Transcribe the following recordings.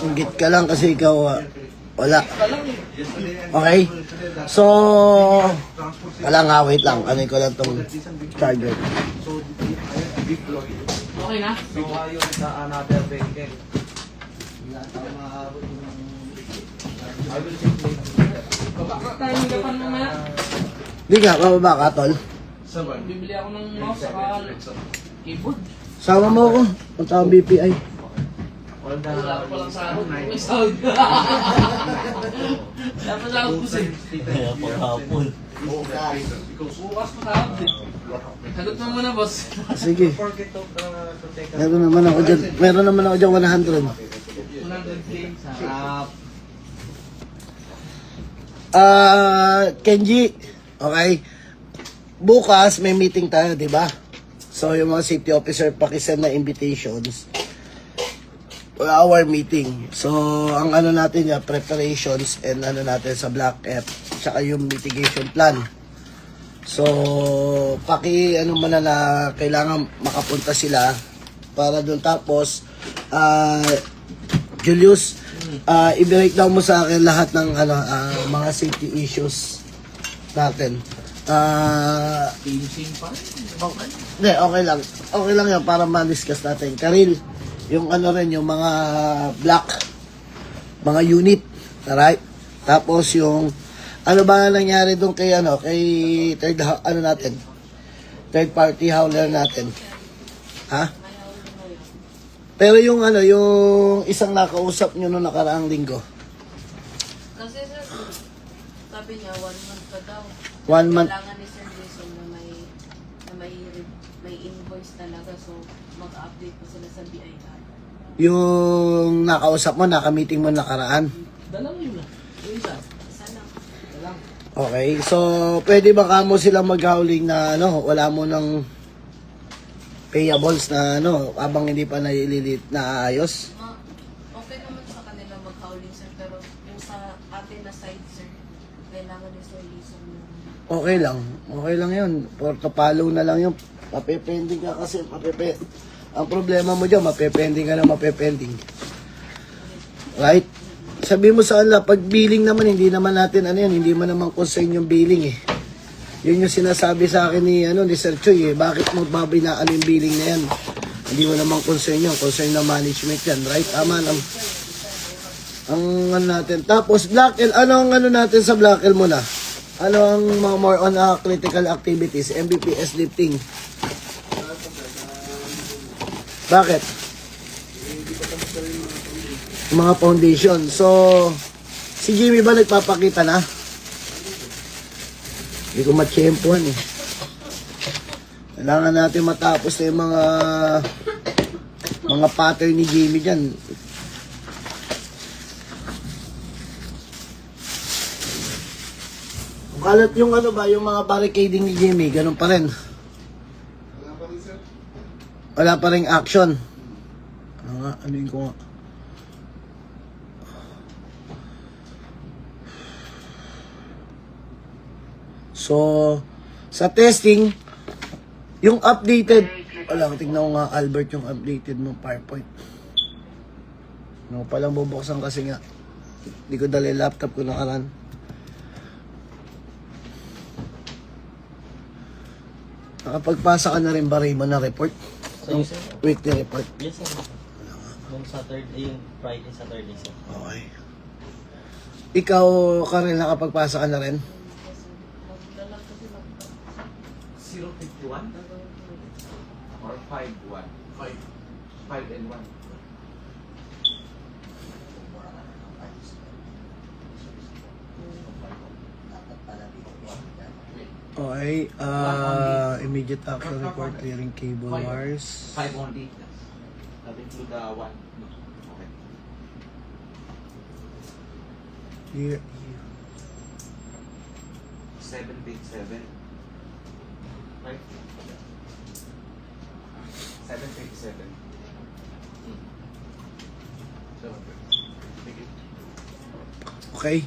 Inggit ka lang kasi ikaw wala. Okay? So, wala nga, wait lang. Ano ko lang tong charger. Okay na? So, ayun sa another vehicle. Baka tayo ng gapan mamaya. Di ka, bababa ka, tol. Bibili ako ng mouse saka keyboard. Sama mo ako. Punta akong BPI. Wala ko palang sahod. May sahod. Dapat lang ako pusin. Kaya paghapon. Bukas pa sahod eh. Sagot mo muna, boss. Sige. Forget to take a Meron naman ako dyan. Meron naman ako dyan 100. 100K. Sarap. Kenji. Okay. Bukas may meeting tayo, di ba? So yung mga safety officer pakisend na invitations for our meeting. So ang ano natin ya preparations and ano natin sa Black F tsaka yung mitigation plan. So ano man na kailangan makapunta sila para doon. Tapos Julius, i-breakdown mo sa akin lahat ng mga safety issues natin. Team pa. Hindi, okay lang. Okay lang yan para ma-discuss natin. Karil, yung ano rin, yung mga black, mga unit. Alright? Tapos yung, ano ba nangyari doon kay, kay third party hauler natin. Ha? Pero yung yung isang nakausap nyo noong nakaraang linggo. Kasi sir, sabi niya 1 month pa daw. 1 month. Kailangan ni Sir Jason na may invoice talaga, so mag-update po sila sa BI lab. Yung nakausap mo, naka-meeting mo nakaraan. Dalang yun na. Yung isa. Isa lang. Dalang. Okay, so pwede ba kamo sila mag-howling na wala mo ng payables na habang hindi pa naililit na ayos? Okay naman sa kanila mag-howling sir, pero yung sa atin na side sir, kailangan ni Sir Jason yung Okay lang. Okay lang yun. Portopalo na lang yun. Mapepending ka kasi. Ang problema mo dyan, mapepending ka na mapepending. Right? Sabi mo sa kanila, pag billing naman, hindi naman natin hindi mo naman concern yung billing eh. Yun yung sinasabi sa akin ni Sir Choy eh. Bakit mo babinaan yung billing na yan? Hindi mo naman concern yun. Concern na management yan. Right? Tama lang. Ang natin. Tapos, Black L. Ano ang natin sa Black L muna? Ano ang mga more on critical activities? MBPS lifting. Bakit? Mga foundation. So, si Jimmy ba nagpapakita na? Hindi ko matsyempuhan eh. Kailangan natin matapos na yung mga pattern ni Jimmy dyan. Kalat yung yung mga barricading ni Jimmy, ganun pa rin. Wala pa rin, sir. Wala pa rin action. Anuin ko nga. So, sa testing, yung updated, tignan ko nga Albert yung updated mong PowerPoint. Palang bubuksan kasi nga. Hindi ko dali laptop ko nakaran. Nakapagpasa ka na rin ba Raymond na report? Sa'yo, sir? Weekly report. Yes, sir. Yung Saturday, yung Friday, Saturday, sir. Okay. Ikaw, Karel, nakapagpasa ka na rin? magdala kasi 051 or 51? 5 and 1. Okay. Immediate action report clearing cable wires. 5 only. That include the 1. Okay. Here. 787. Right? 757. Okay.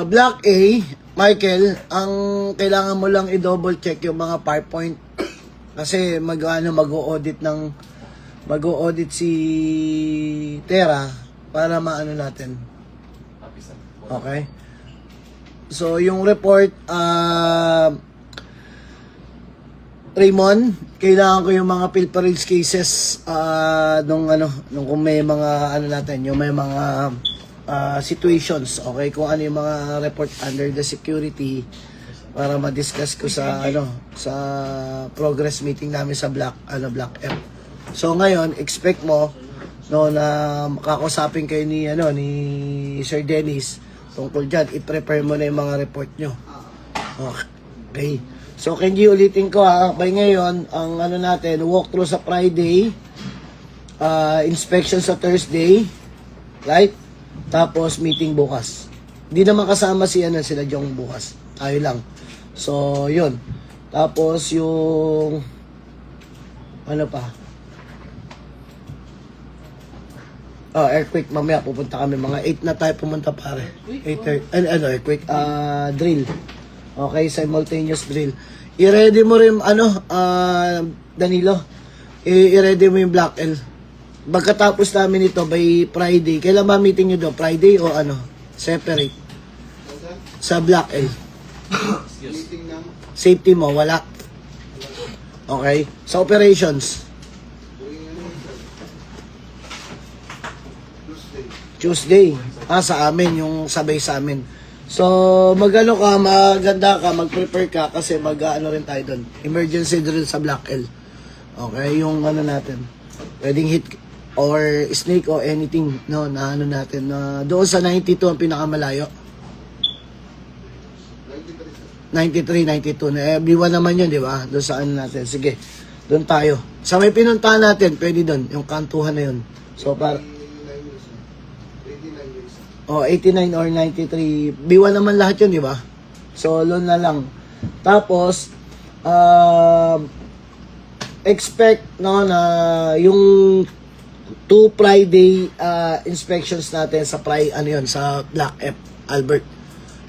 Black A, Michael, ang kailangan mo lang i-double check yung mga PowerPoint kasi mag-audit ng mag-o-audit si Tera para maano natin. Tapisan. Okay? So, yung report, Raymond, kailangan ko yung mga pilferage cases nung kung may mga natin, yung may mga situations, okay? Kung ano yung mga report under the security para ma-discuss ko sa sa progress meeting namin sa Black F. So ngayon, expect mo na makakausapin kayo ni Sir Dennis tungkol diyan. I-prepare mo na yung mga report nyo. Okay. So, Kenji, ulitin ko by ngayon, ang natin, walkthrough sa Friday, inspection sa Thursday, right? Tapos, meeting bukas. Hindi naman kasama sila Jong bukas. Tayo lang. So, yun. Tapos, yung, earthquake, mamaya pupunta kami. Mga 8 na tayo pumunta, pare. 8:30. Earthquake, drill. Okay, simultaneous drill. I-ready mo rin, Danilo, i-ready mo yung Black L. Pagkatapos namin ito by Friday, kailan ba meeting nyo doon? Friday o separate? Sa Black L. Safety mo, wala. Okay. Sa operations? Tuesday. Sa amin, yung sabay sa amin. So, maganda ka, mag-prepare ka kasi rin tayo doon. Emergency drill sa Black L. Okay, yung natin. Pwedeng hit or snake or anything, na natin. Doon sa 92 ang pinakamalayo. 93, 92. Na everyone naman yun, di ba? Doon sa natin. Sige, doon tayo. Sa may pinuntahan natin, pwede doon. Yung kantuhan na yun. So, 89 or 93. B1 naman lahat yun, di ba? So, loan na lang. Tapos, expect na yung 2 Friday inspections natin sa sa Black F, Albert.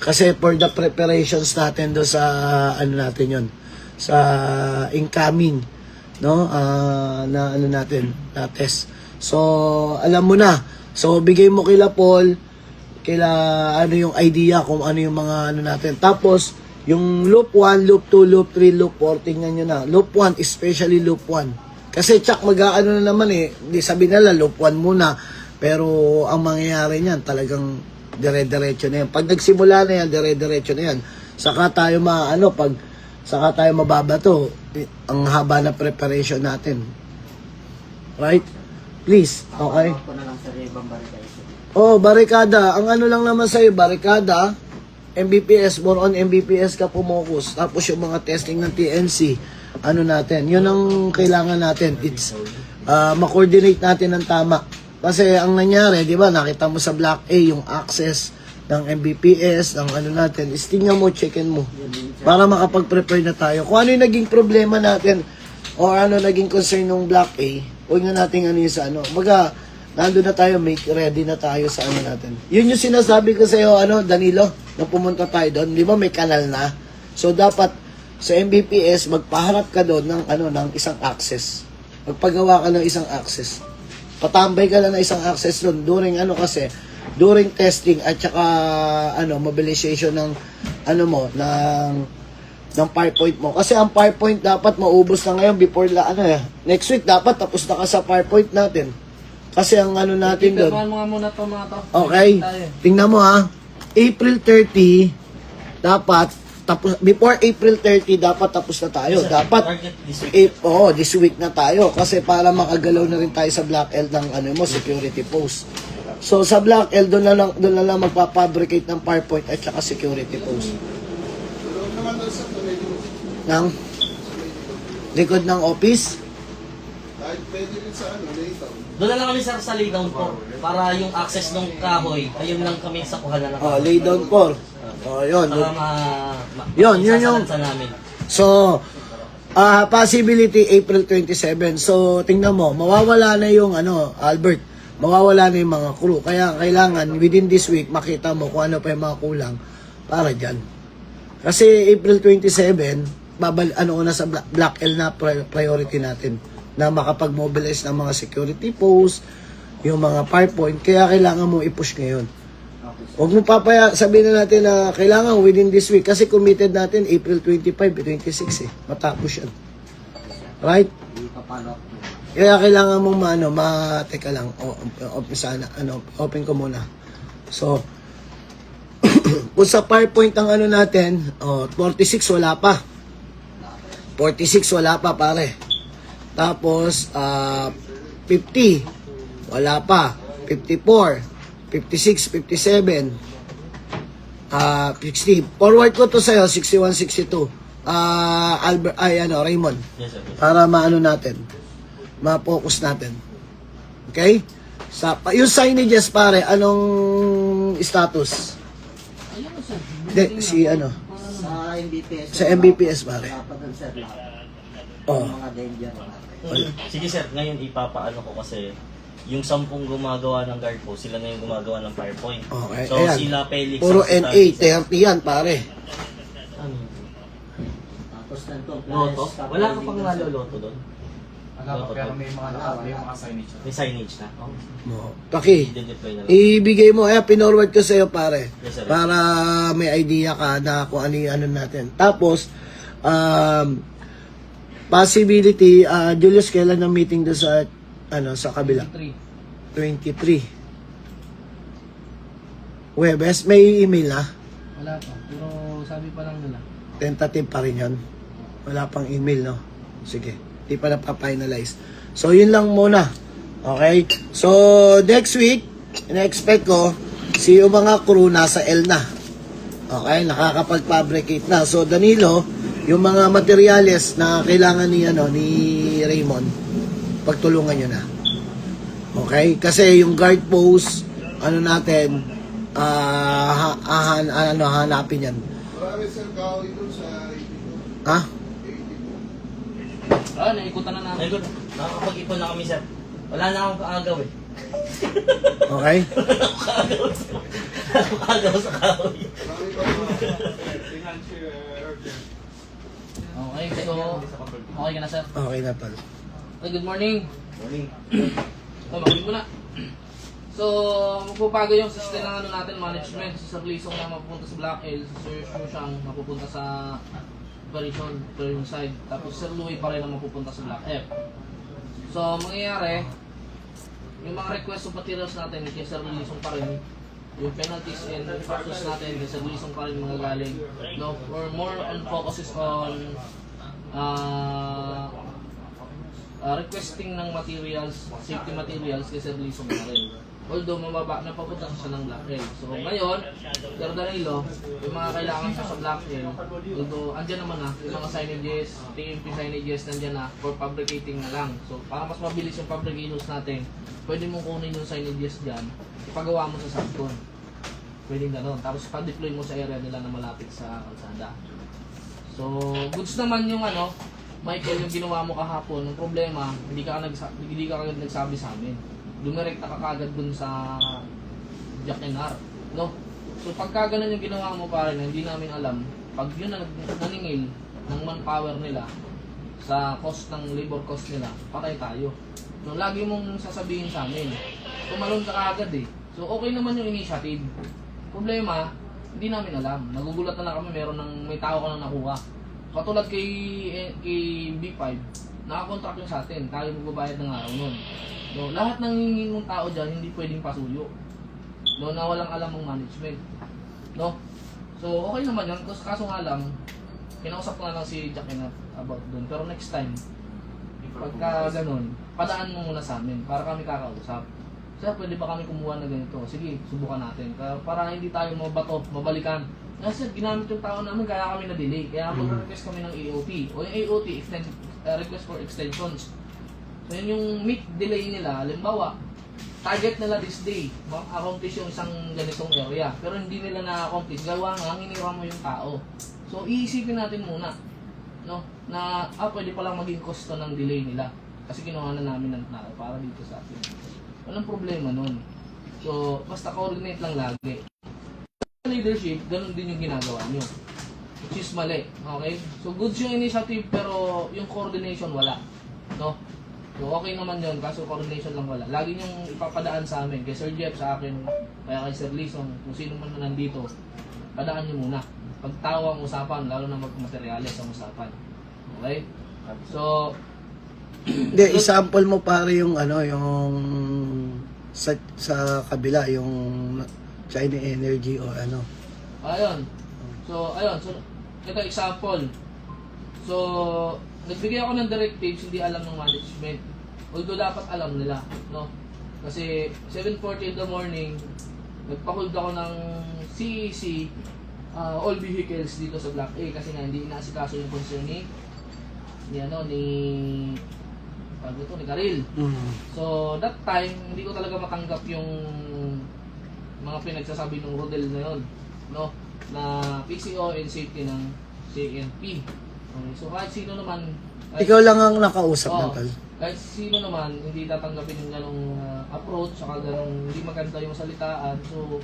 Kasi for the preparations natin do sa natin yun, sa incoming, na test. So, alam mo na. So, bigay mo kila Paul, yung idea kung ano yung mga natin. Tapos, yung loop 1, loop 2, loop 3, loop 4, tingnan nyo na. Loop 1, especially loop 1. Kasi tsak na naman di sabi nila loop 1 muna. Pero ang mangyayari niyan, talagang dire-diretso na yan. Pag nagsimula na yan, dire-diretso na yan. Saka tayo saka tayo mababato. Ang haba na preparation natin. Right? Please, okay? Barikada. Ang lang naman sa'yo, barikada, MBPS, more on MBPS ka pumokus. Tapos yung mga testing ng TNC, natin. Yun ang kailangan natin. It's, ma-coordinate natin ng tama. Kasi ang nangyari, di ba, nakita mo sa Black A, yung access ng MBPS, ng natin, is tingnan mo, checkin mo. Para makapag-prepare na tayo. Kung ano yung naging problema natin, o naging concern ng Black A, huwag na natin nandun na tayo, make ready na tayo sa natin. Yun yung sinasabi ko sa iyo, Danilo, nung pumunta tayo doon, di ba may kanal na? So, dapat sa MBPS, magpaharap ka doon ng isang access. Magpagawa ka ng isang access. Patambay ka lang ng isang access doon during testing at saka, mobilization ng, ng PowerPoint mo. Kasi ang PowerPoint dapat maubos na ngayon before next week dapat tapos na ka sa PowerPoint natin. Kasi ang natin doon. Okay. Tingnan mo April 30 dapat tapos, before April 30 dapat tapos na tayo. Dapat this week na tayo kasi para makagalaw na rin tayo sa Black L ng security post. So sa Black L doon na lang magpapabricate ng PowerPoint at saka security post. Ng likod ng office. Pwede rin sa Doon na lang kami sa laydown po. Para yung access ng kahoy, ayun lang kami sa kuha na lang. Laydown po. Yun. Yun yung. Namin. So, possibility April 27. So, tingnan mo, mawawala na yung Albert, mawawala na yung mga crew. Kaya kailangan within this week makita mo kung ano pa yung mga kulang para dyan. Kasi April 27, na sa Black L na priority natin. na makapag-mobilize ng mga security posts, yung mga PowerPoint, kaya kailangan mo i-push ngayon. Huwag mo sabihin na natin na kailangan within this week kasi committed natin April 25, 26 matapos yan. Right? Kaya kailangan mong teka lang, open ko muna. So, kung sa PowerPoint ang natin, 46 wala pa. 46 wala pa pare. Tapos, 50 wala pa. 54, 56, 57, 60. Forward ko to sa'yo, 61, 62. Raymond. Yes, sir. Para natin. Ma-focus natin. Okay? Yung signages pare, anong status? Hindi, Sa MBPS. Sa MBPS pare. Dapat sir lahat. Oh. Mga danger natin. Sige sir, ngayon ipapaano ko kasi yung 10 gumagawa ng guard post, sila na yung gumagawa ng PowerPoint. Okay, So ayan. sila Felix. Puro ang NA, 30 yan pare. Ano? Tapos ng Loto? Wala ka pang naloloto doon? Wala pa, pero may mga signage. May signage na? Oh. Paki, I-deploy na lang. ibigay mo, pinorward ko sa'yo pare. Yes, sir. Para may idea ka na kung ano natin. Tapos, possibility, Julius, kailan ang meeting doon sa, sa kabila? 23. Webes, may email na? Wala pa, pero sabi pa lang nila. Tentative pa rin yun. Wala pang email, no? Sige, di pa napapa-finalize. So, yun lang muna. Okay? So, next week, ina-expect ko, yung mga crew nasa L na. Okay? Nakakapag-fabricate na. So, Danilo, yung mga materyales na kailangan ni Raymond, pagtulungan nyo na. Okay? Kasi yung guard post, natin, hanapin yan. Marami sir kahoy dun sa Ha? Naikutan na namin. Ay, good. Nakakapag-ipon na kami sir. Wala na akong kaagaw eh. Okay? Kaagaw sa kahoy. marami pa mga Okay, so, okay ka na sir. Okay na pala. Okay, good morning. Morning. Makinig mo na. So, magpapago yung system ng natin, management. Si Sir Lisong na mapupunta sa Black L, si Sir Shu siyang mapupunta sa operation, clearing side. Tapos Sir Louie pa rin ang mapupunta sa Black F. So, mangyayari, yung mga request of materials natin kay Sir Lisong pa rin, yung penalties and factors natin kay Sir Lisong pa rin mga galing. No, or more on focuses on requesting ng materials, safety materials kay Sir Lisong na rin. Although mababa na papunta siya ng Black Hill. So ngayon, Sir Danilo, yung mga kailangan siya sa Black Hill, although andyan naman na, yung mga signages, TMP signages nandyan na for fabricating na lang. So para mas mabilis yung fabrications natin, pwede mong kunin yung signages dyan, ipagawa mo sa subcon. Pwede gano'n. Tapos pa-deploy mo sa area nila na malapit sa kalsada. So goods naman yung Michael, yung ginawa mo kahapon, ang problema, hindi ka agad nagsabi sa amin. Dumirekta ka kagad dun sa Jack and R, no? So pagka ganun yung ginawa mo pare na hindi namin alam, pag yun na naningil ng manpower nila sa cost ng labor cost nila, patay tayo. No, lagi mong sasabihin sa amin, tumalon ka kagad eh. So okay naman yung initiative. Problema, hindi namin alam. Nagugulat na lang kami, may tao ka nang nakuha. Katulad kay B5, nakakontract yung sa atin, tayo magbabayad ng araw nun. No, lahat ng hingin mong tao dyan, hindi pwedeng pasuyo. No, na walang alam ng management. No? So, okay naman yan. Kaso nga lang, kinausap ko na lang si Jack about dun. Pero next time, pagka ganun, padaan mo muna sa amin para kami kakausap. Sir, pwede ba kami kumuha na ganito? Sige, subukan natin. Para hindi tayo mabato, mabalikan. Kasi ginamit yung tao namin, kaya kami na-delay. Kaya mag-request kami ng AOT. O yung AOT, request for extensions. So yun yung meet delay nila, halimbawa, target nila this day, accomplish yung isang ganitong area. Pero hindi nila na-accomplish, gawa nga, hinira mo yung tao. So iisipin natin muna, no, na pwede palang maging kosto ng delay nila. Kasi kinuha na namin ng tao para dito sa atin. Walang problema nun. So, basta coordinate lang lagi. Leadership, ganun din yung ginagawa nyo. Which is mali, okay? So, goods yung initiative pero yung coordination wala. No? So okay naman yun, kaso coordination lang wala. Lagi niyong ipapadaan sa amin, kay Sir Jeff, sa akin, kaya kay Sir Lison, kung sino man na nandito, padaan niyo muna. Pagtawa ang usapan, lalo na magmaterialis ang usapan. Okay? So, Hindi, isample mo pare yung ano, yung sa kabila, yung China Energy o ano. ayun. So, ito example. So, nagbigay ako ng directives, hindi alam ng management. Although dapat alam nila, no? Kasi 7:40 in the morning, nagpa-hold ako ng CEC, all vehicles dito sa Block A kasi nga hindi inaasikaso yung concern ni Karil. So, that time, hindi ko talaga matanggap yung mga pinagsasabi ng Rodel na yun, no? Na PCO and safety ng CNP. Okay, so, kahit sino naman... Ikaw lang ang nakausap Oo, ng tal. kahit sino naman, hindi tatanggapin yung ganong approach, saka ganong hindi maganda yung salitaan. So,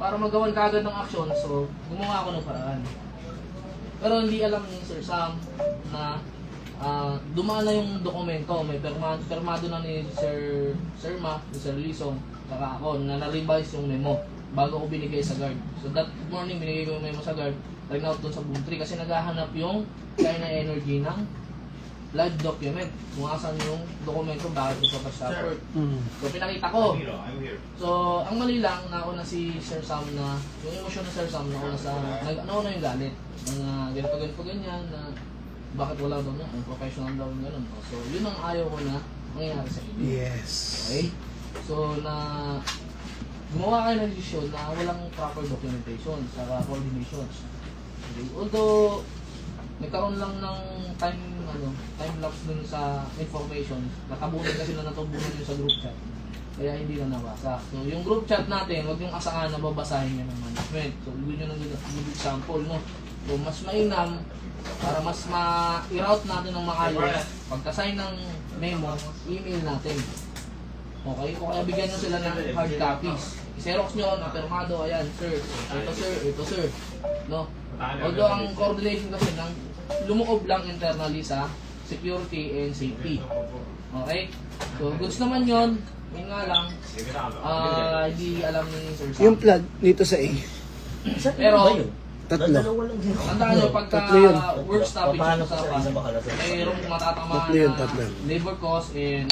para magawan ka agad ng action, so, gumawa ako ng paraan. Pero hindi alam ni Sir Sam na dumaan na yung dokumento, may permado na ni Sir Ma, ni Sir Lisong, saka ako, na na-revise yung memo bago ko binigay sa guard. So that morning, binigay ko yung memo sa guard, nag-out dun sa boom 3 kasi naghahanap yung China Energy ng live document kung asan yung dokumento bakit ito pa-stopper. So pinakita ko. So ang mali lang, nauna si Sir Sam na, yung emosyon ng Sir Sam nauna nauna yung galit. Ganito ganyan na bakit wala daw na, unprofessional daw yung gano'n. So yun ang ayaw ko na mangyayari sa inyo. Yes. Okay? So na gumawa kayo ng desisyon na walang proper documentation sa coordinations. Okay? Although nagkaroon lang ng time lapse dun sa information. Natabunan kasi na natubunan yun sa group chat. Kaya hindi na nabasa. So yung group chat natin, wag yung asahan na babasahin niya ng management. So yun yung good example, no? So mas mainam para mas ma-route natin ng maayos. Pagka-sign ng memo, email natin. Okay? O kaya bigyan nyo sila ng hard copies. I-xerox nyo, napirmado, ayan, sir. Ito sir. No? Although ang coordination kasi ng lumuob lang internally sa security and safety. Okay? So, goods naman yun. Yun nga lang, hindi alam ni Sir Sam. Yung plug dito sa A. Pero, Tatlo. Dalawa lang din. tandaan nyo, pagka Tatlo yun. work stoppage Paano sa ko sa isa baka nasa- mayroong matatamaan Tatlo yun, na tatlo. labor cost and